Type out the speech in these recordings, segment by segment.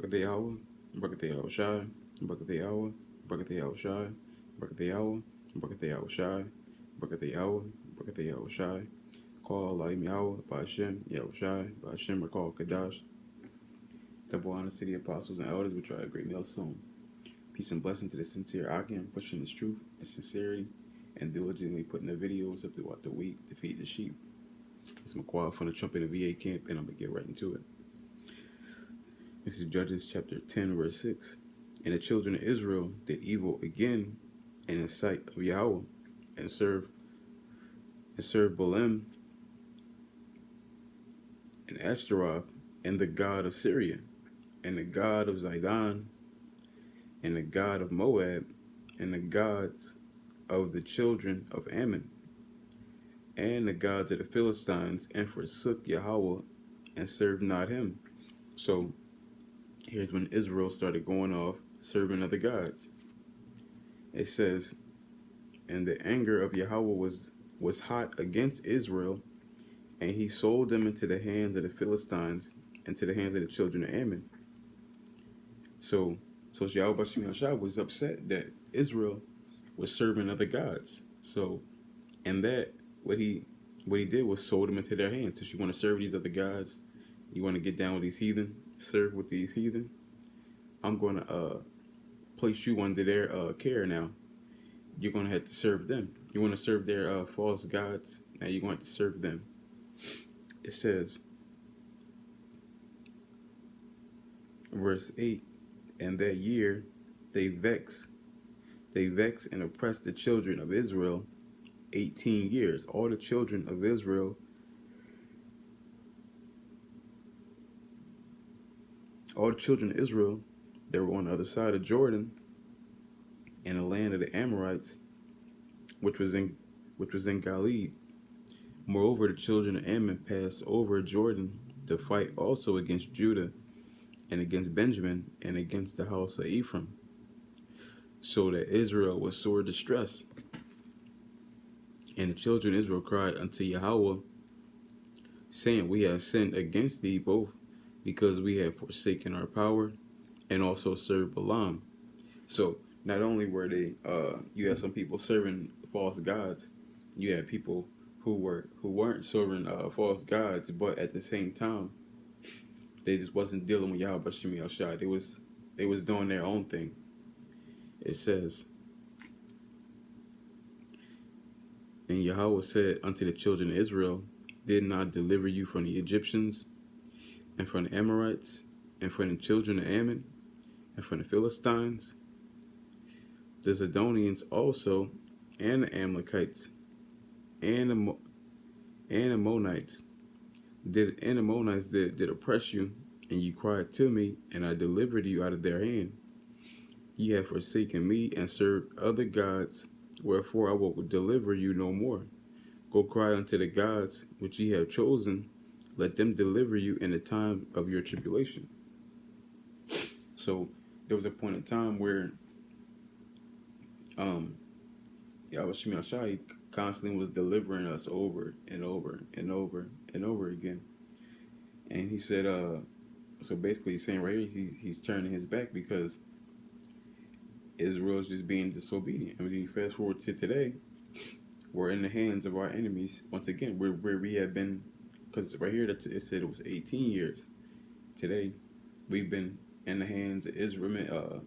Birthday hour, birthday hour shy, birthday hour, birthday hour shy, birthday hour, birthday hour shy, birthday hour, birthday hour shy. Call Allah Yahweh, Ba'ashem, Yahushai, Ba'ashem, Rakal Kadash. Temple honor city apostles and elders, which are a great meal soon. Peace and blessing to the sincere Akim, pushing his truth and sincerity, and diligently putting the videos up throughout the week to feed the sheep. It's McQuad from the Trumpet and VA camp, and I'm going to get right into it. This is Judges chapter 10, verse 6. And the children of Israel did evil again in the sight of Yahweh, and served Balaam and Ashtaroth, and the god of Syria, and the god of Zidon, and the god of Moab, and the gods of the children of Ammon, and the gods of the Philistines, and forsook Yahweh, and served not him. So here's when Israel started going off serving other gods. It says, and the anger of Yahweh was hot against Israel, and he sold them into the hands of the Philistines, and to the hands of the children of Ammon. So Yahweh Shah was upset that Israel was serving other gods. So, and that what he did was sold them into their hands. So you want to serve these other gods, you want to get down with these heathen, serve with these heathen, I'm going to place you under their care now. You're going to have to serve them. You want to serve their false gods, now you're going to serve them. It says, verse 8, and that year they vex and oppress the children of Israel 18 years. All the children of Israel, they were on the other side of Jordan, in the land of the Amorites, which was in Galilee. Moreover, the children of Ammon passed over Jordan to fight also against Judah, and against Benjamin, and against the house of Ephraim, so that Israel was sore distressed. And the children of Israel cried unto Yahweh, saying, we have sinned against thee both, because we have forsaken our power, and also served Balaam. So not only were they, you had some people serving false gods, you had people who weren't serving false gods, but at the same time, they just wasn't dealing with Yahweh Bashim Yahshai. They was doing their own thing. It says, and Yahweh said unto the children of Israel, did not deliver you from the Egyptians, and from the Amorites, and from the children of Ammon, and from the Philistines, the Zidonians also, and the Amalekites, and the Ammonites did oppress you, and you cried to me, and I delivered you out of their hand. Ye have forsaken me, and served other gods, wherefore I will deliver you no more. Go cry unto the gods which ye have chosen, let them deliver you in the time of your tribulation. So there was a point in time where Yahweh Shemi Shai constantly was delivering us over and over and over and over again. And he said, so basically he's saying right here, he's turning his back because Israel's just being disobedient. I mean, you fast forward to today, we're in the hands of our enemies. Once again, where we have been, because right here it said it was 18 years. Today, we've been in the hands of Israel.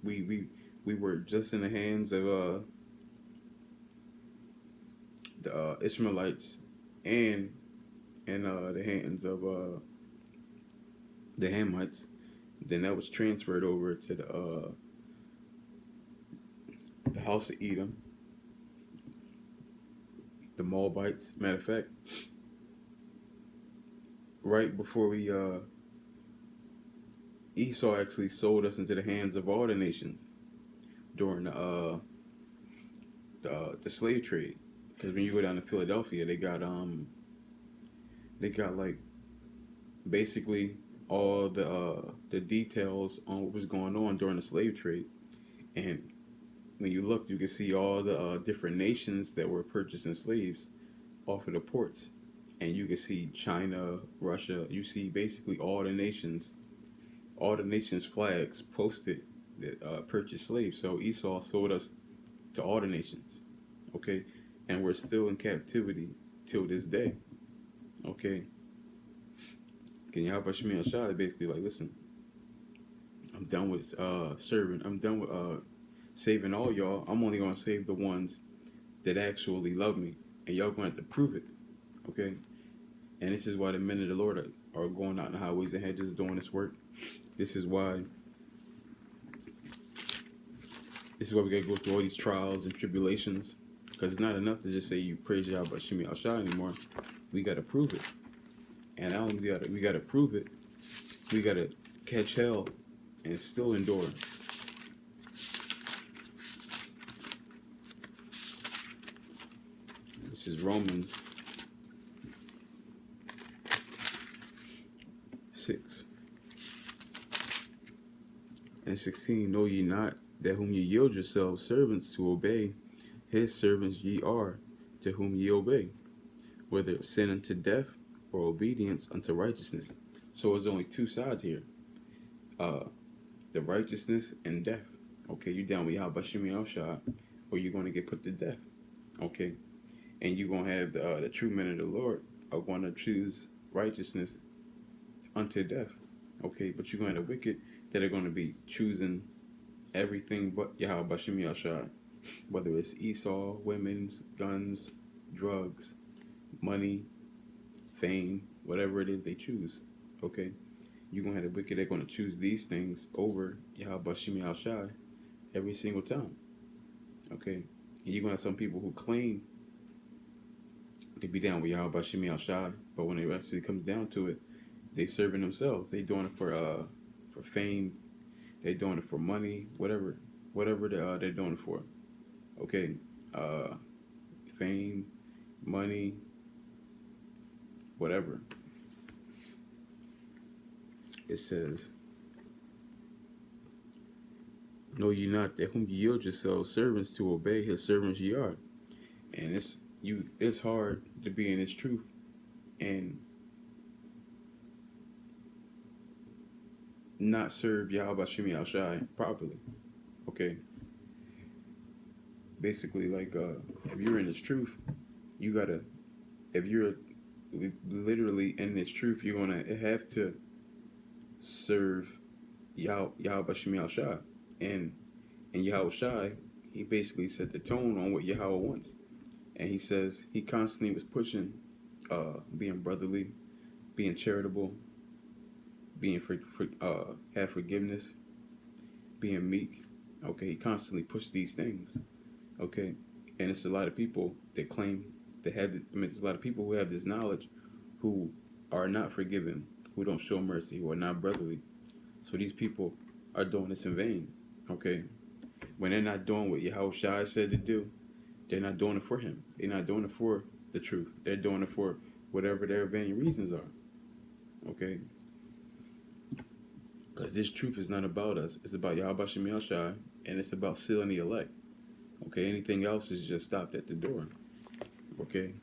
We were just in the hands of the Ishmaelites, and in the hands of the Hamites. Then that was transferred over to the house of Edom, the Moabites. Matter of fact, right before we Esau actually sold us into the hands of all the nations during the slave trade. Because when you go down to Philadelphia, they got like basically all the details on what was going on during the slave trade. And when you looked, you could see all the different nations that were purchasing slaves off of the ports. And you could see China, Russia, you see basically all the nations all the nations' flags posted that purchased slaves. So Esau sold us to all the nations. Okay, and we're still in captivity till this day. Okay, can you help us? Shemi Shai basically like, listen, I'm done with serving. I'm done with saving all y'all. I'm only gonna save the ones that actually love me, and y'all going to have to prove it. Okay, and this is why the men of the Lord are going out in the highways and hedges doing this work. This is why. This is why we gotta go through all these trials and tribulations, because it's not enough to just say you praise Yahweh Shemi Al Shai anymore. We gotta prove it, and not only we gotta prove it, we gotta catch hell and still endure. This is Romans 6:16. Know ye not that whom ye yield yourselves servants to obey, his servants ye are, to whom ye obey, whether sin unto death or obedience unto righteousness. So there's only two sides here. The righteousness and death. Okay, you down with Yahweh Shemi Al Shai, or you're going to get put to death. Okay, and you're going to have the true men of the Lord are going to choose righteousness unto death. Okay, but you're going to have the wicked that are going to be choosing everything but Yahweh Shemi Al Shai, whether it's Esau, women's, guns, drugs, money, fame, whatever it is they choose. Okay, you're going to have the wicked that are going to choose these things over Yahweh Shemi Al Shai every single time. Okay, and you're going to have some people who claim to be down with Yahweh Shemi Al Shai, but when it actually comes down to it, they serving themselves. They doing it for fame. They doing it for money. Whatever they're doing it for. Okay, fame, money, whatever. It says, know ye not that whom ye yield yourselves servants to obey, his servants ye are. And it's hard to be in this truth and not serve Yahweh Shemi Al Shai properly. Okay. Basically, like if you're in this truth, you gotta. If you're literally in this truth, you're gonna have to serve Yahweh Shemi Al Shai, and Yahweh Shai, he basically set the tone on what Yahweh wants, and he says he constantly was pushing being brotherly, being charitable, being have forgiveness, being meek. Okay, he constantly pushed these things. Okay, and it's a lot of people that claim they have. It's a lot of people who have this knowledge, who are not forgiven, who don't show mercy, who are not brotherly. So these people are doing this in vain. Okay, when they're not doing what Yahweh Shai said to do, they're not doing it for him. They're not doing it for the truth. They're doing it for whatever their vain reasons are. Okay, because this truth is not about us. It's about Yahweh Shemi Al Shai, and it's about sealing the elect. Okay, anything else is just stopped at the door. Okay.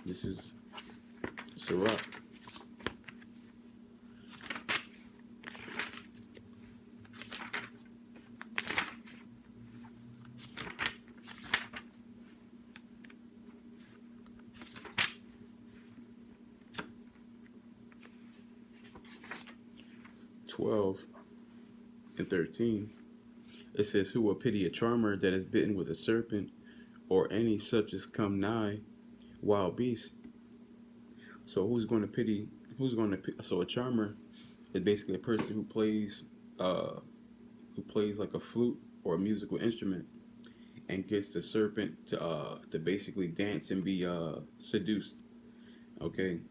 This is Sirach. "12 and 13. It says, who will pity a charmer that is bitten with a serpent, or any such as come nigh wild beasts? So who's going to pity? So a charmer is basically a person who plays like a flute or a musical instrument, and gets the serpent to basically dance and be seduced. Okay,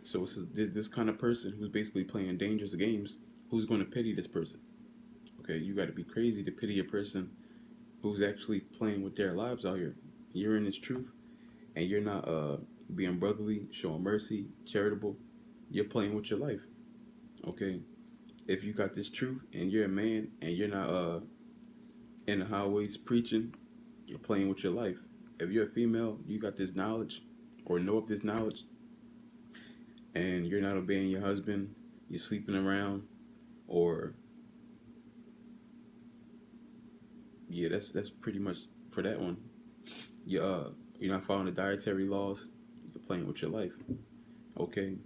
so it's this kind of person who's basically playing dangerous games. Who's going to pity this person? Okay, you got to be crazy to pity a person who's actually playing with their lives out here. You're in this truth, and you're not being brotherly, showing mercy, charitable. You're playing with your life. Okay, if you got this truth and you're a man and you're not in the highways preaching, you're playing with your life. If you're a female, you got this knowledge or know of this knowledge, and you're not obeying your husband, you're sleeping around, or yeah, that's pretty much for that one. You're not following the dietary laws, you're playing with your life. Okay,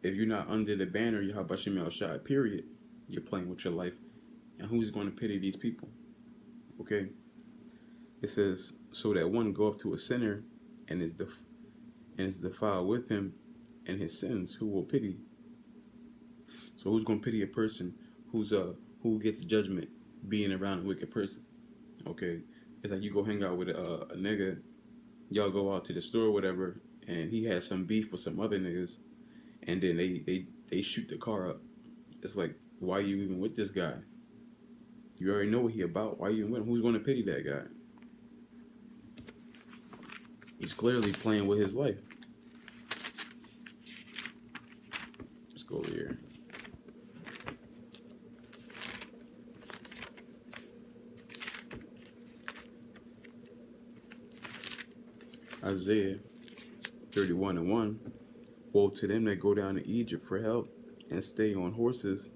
if you're not under the banner Yahweh Shem El Shai, period, you're playing with your life. And who's going to pity these people? Okay, it says so that one go up to a sinner and is defiled with him and his sins. Who will pity? So who's going to pity a person who gets judgment being around a wicked person? Okay, it's like you go hang out with a nigga, y'all go out to the store or whatever, and he has some beef with some other niggas, and then they shoot the car up. It's like, why are you even with this guy? You already know what he about. Why are you even with him? Who's going to pity that guy? He's clearly playing with his life. Let's go over here. Isaiah 31:1. Woe to them that go down to Egypt for help and stay on horses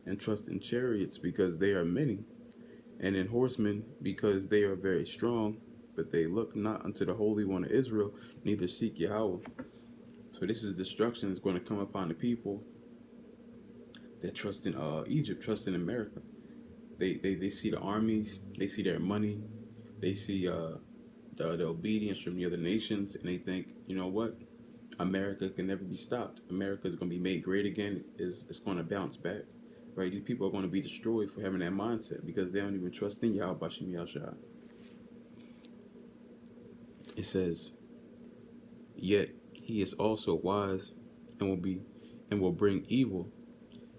and trust in chariots because they are many, and in horsemen because they are very strong, but they look not unto the Holy One of Israel, neither seek Yahweh. So this is destruction that's going to come upon the people that trust in Egypt, trust in America. They see the armies, they see their money, they see the obedience from the other nations, and they think, you know what? America can never be stopped. America is going to be made great again. It's going to bounce back, right? These people are going to be destroyed for having that mindset because they don't even trust in Yahweh Bashim Yahshua. It says, yet he is also wise and will bring evil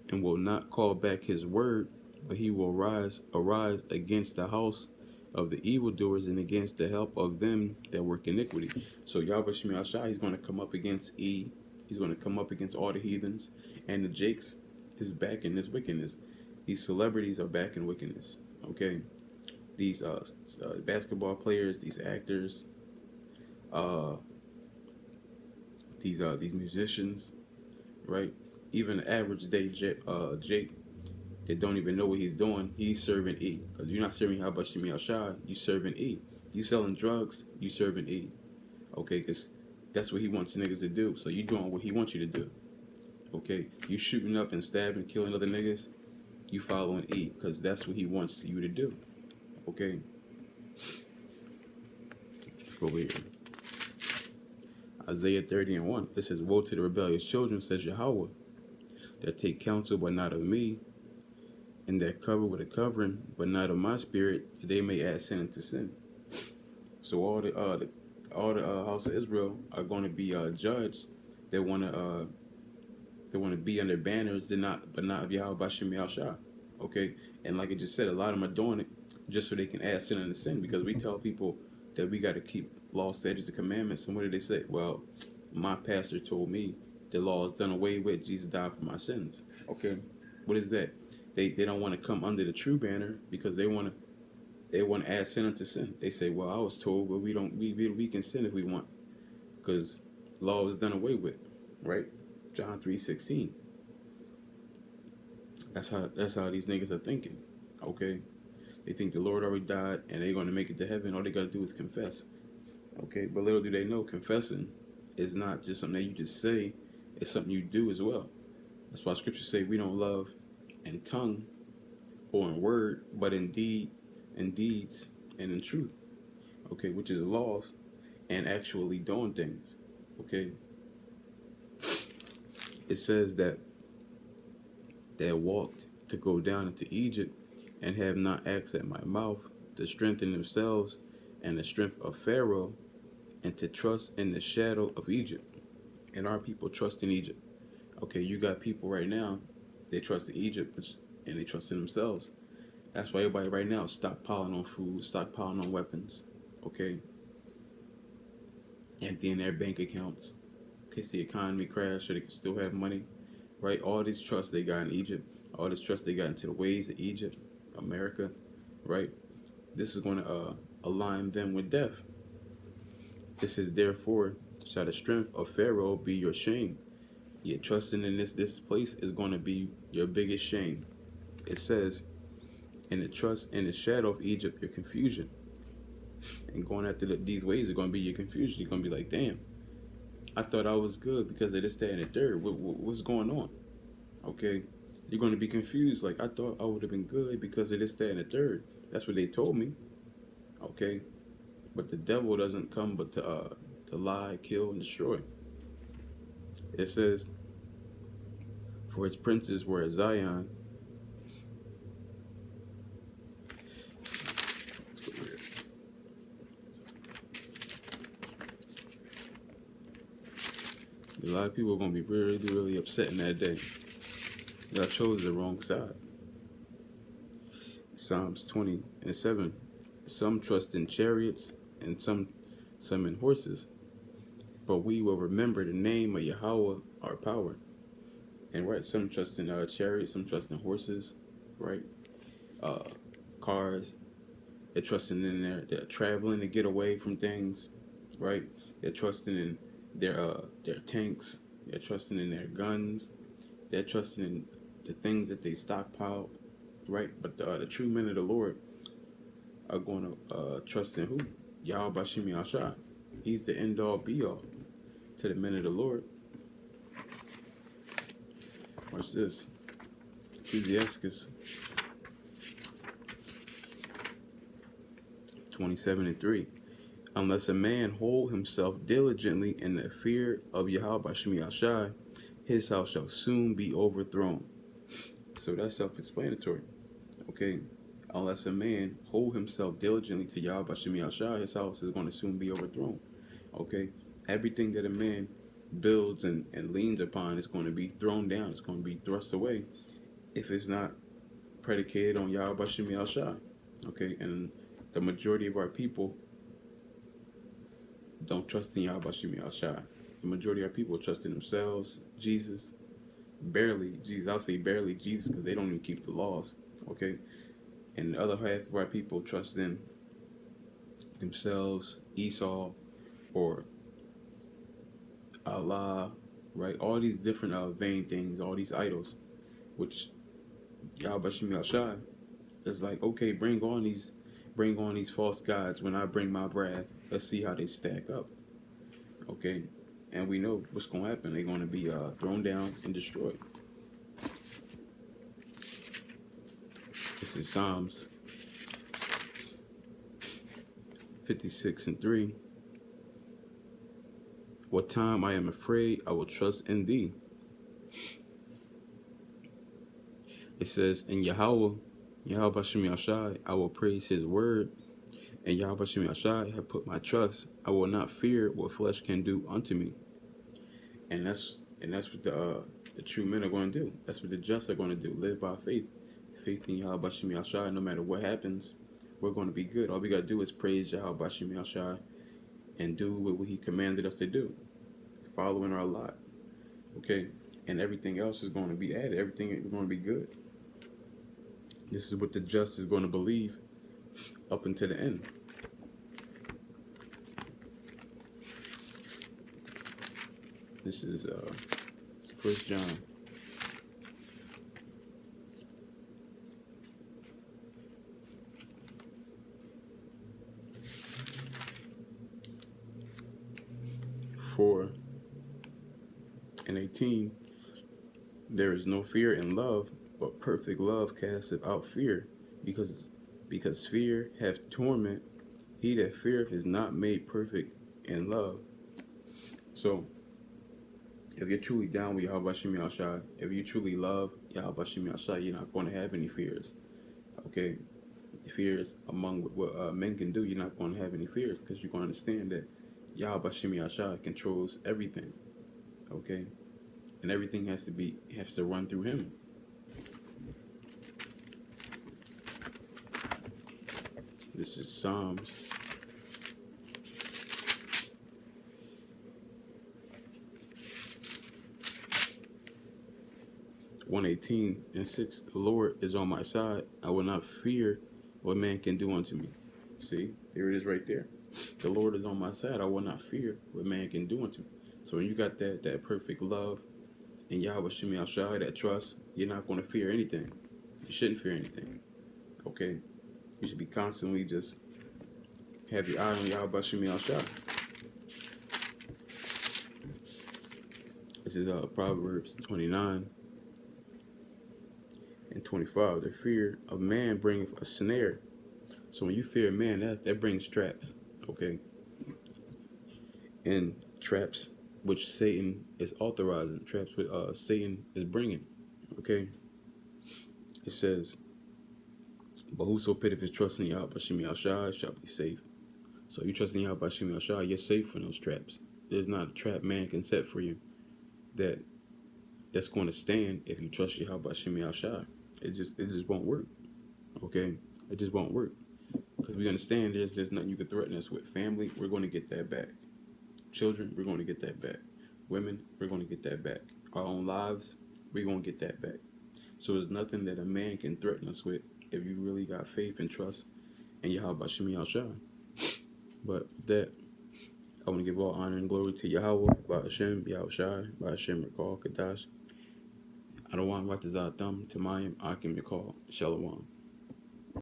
and will not call back his word, but he will arise against the house of the evildoers and against the help of them that work iniquity. So Yahweh Shemi Ashai, he's going to come up against E. He's going to come up against all the heathens, and the Jakes is back in this wickedness. These celebrities are back in wickedness. Okay, these basketball players, these actors, these musicians, right? Even the average day Jake that don't even know what he's doing, he's serving E. Because you're not serving how much Shemi Shai, you serving E. You selling drugs, you serving E. Okay, because that's what he wants niggas to do. So you doing what he wants you to do. Okay, you shooting up and stabbing, killing other niggas, you following E, because that's what he wants you to do. Okay, let's go over here. Isaiah 30:1. It says, woe to the rebellious children, says Yahweh, that take counsel but not of me, and that cover with a covering but not of my spirit, that they may add sin into sin. So all the house of Israel are going to be judged. They want to be under banners, but not of Yahweh Bashim Yahshua. Okay, and like I just said, a lot of them are doing it just so they can add sin into sin, because we tell people that we got to keep law, statutes, and commandments. And what do they say? Well, my pastor told me the law is done away with. Jesus died for my sins. Okay, what is that? They don't want to come under the true banner because they want to add sin unto sin. They say, well, I was told, but we can sin if we want, because law is done away with, right? John 3:16. That's how these niggas are thinking. Okay, they think the Lord already died and they're going to make it to heaven. All they got to do is confess. Okay, but little do they know, confessing is not just something that you just say; it's something you do as well. That's why Scripture say we don't love in tongue or in word, but in deed, in deeds, and in truth. Okay, which is laws and actually doing things. Okay, it says that they walked to go down into Egypt and have not asked at my mouth to strengthen themselves and the strength of Pharaoh and to trust in the shadow of Egypt. And our people trust in Egypt. Okay, you got people right now, they trust in Egypt and they trust in themselves. That's why everybody right now is stockpiling on food, stockpiling on weapons. Okay, emptying their bank accounts in case the economy crash so they can still have money. Right, all this trust they got in Egypt, all this trust they got into the ways of Egypt, America, right? This is going to align them with death. This is therefore shall the strength of Pharaoh be your shame, Yeah, trusting in this place is going to be your biggest shame. It says, and the trust in the shadow of Egypt, your confusion. And going after these ways is going to be your confusion. You're going to be like, damn, I thought I was good because of this, that, and the third. What's going on? Okay. You're going to be confused. Like, I thought I would have been good because of this, that, and the third. That's what they told me. Okay. But the devil doesn't come but to lie, kill, and destroy. It says, for his princes were at Zion. A lot of people are going to be really, really upset in that day. Y'all chose the wrong side. Psalms 20:7. Some trust in chariots and some in horses, but we will remember the name of Yahweh, our power. And right, some trust in chariots, some trust in horses, right? Cars. They're trusting in they're traveling to get away from things, right? They're trusting in their tanks. They're trusting in their guns. They're trusting in the things that they stockpile, right? But the true men of the Lord are going to trust in who? Yahweh Bashim Yahshua. He's the end all be all to the men of the Lord. Watch this. Ecclesiastes 27:3. Unless a man hold himself diligently in the fear of Yahweh Bashim Yahshua, his house shall soon be overthrown. So that's self-explanatory. Okay. Unless a man hold himself diligently to Yahweh Bashim Yahshua, his house is going to soon be overthrown. Okay. Everything that a man builds and leans upon is going to be thrown down. It's going to be thrust away if it's not predicated on Yahweh Bashim Yahshua. Okay. And the majority of our people don't trust in Yahweh Bashim Yahshua. The majority of our people trust in themselves, Jesus, barely Jesus. I'll say barely Jesus because they don't even keep the laws. Okay. And the other half of our people trust in themselves, Esau, or Allah, right? All these different vain things, all these idols, which Yahweh Shem Yahshai is like, okay, bring on these false gods. When I bring my wrath, let's see how they stack up. Okay, and we know what's going to happen. They're going to be thrown down and destroyed. This is Psalms 56:3. What time I am afraid, I will trust in thee. It says, in Yahweh Bashim Yahshai, I will praise his word. And Yahweh Bashim Yahshai have put my trust. I will not fear what flesh can do unto me. And that's what the true men are going to do. That's what the just are going to do. Live by faith. Faith in Yahweh Bashim Yahshai. No matter what happens, we're going to be good. All we got to do is praise Yahweh Bashim Yahshai and do what he commanded us to do. Following our lot. Okay? And everything else is going to be added. Everything is going to be good. This is what the just is going to believe up until the end. This is 1 John 4:18. There is no fear in love, but perfect love casteth out fear, because fear hath torment. He that feareth is not made perfect in love. So, if you're truly down with Yahweh Bashim Yahshai, if you truly love Yahweh Bashim Yahshai, you're not going to have any fears. Okay? Fears among what men can do, you're not going to have any fears, because you're going to understand that Yahweh Bashim Yahshai controls everything. Okay? And everything has to run through him. This is Psalms 118:6. The Lord is on my side. I will not fear what man can do unto me. See, there it is right there. The Lord is on my side. I will not fear what man can do unto me. So when you got that perfect love, in Yahweh Shemi Shai, that trust, you're not going to fear anything. You shouldn't fear anything. Okay? You should be constantly just have your eye on Yahweh Shemi Shai. This is Proverbs 29 and 25. The fear of man bringeth a snare. So when you fear man, that brings traps. Okay? And traps which Satan is authorizing. Traps which Satan is bringing. Okay? It says, but whoso putteth his trust in Yahweh Shemi Shai shall be safe. So you trust in Yahweh Shemi Shai, you're safe from those traps. There's not a trap man can set for you that's going to stand if you trust Yahweh Shemi Shai. It just won't work. Okay? It just won't work. Because we understand there's nothing you can threaten us with. Family, we're going to get that back. Children, we're going to get that back. Women, we're going to get that back. Our own lives, we're going to get that back. So there's nothing that a man can threaten us with if you really got faith and trust in Yahweh Shemi Shai. But that, I want to give all honor and glory to Yahweh, by Hashem, Yahweh Shai, by Hashem, Rekal, Kadash. I don't want to Thumb, Tamayim, Akim, Yakal, Shalom.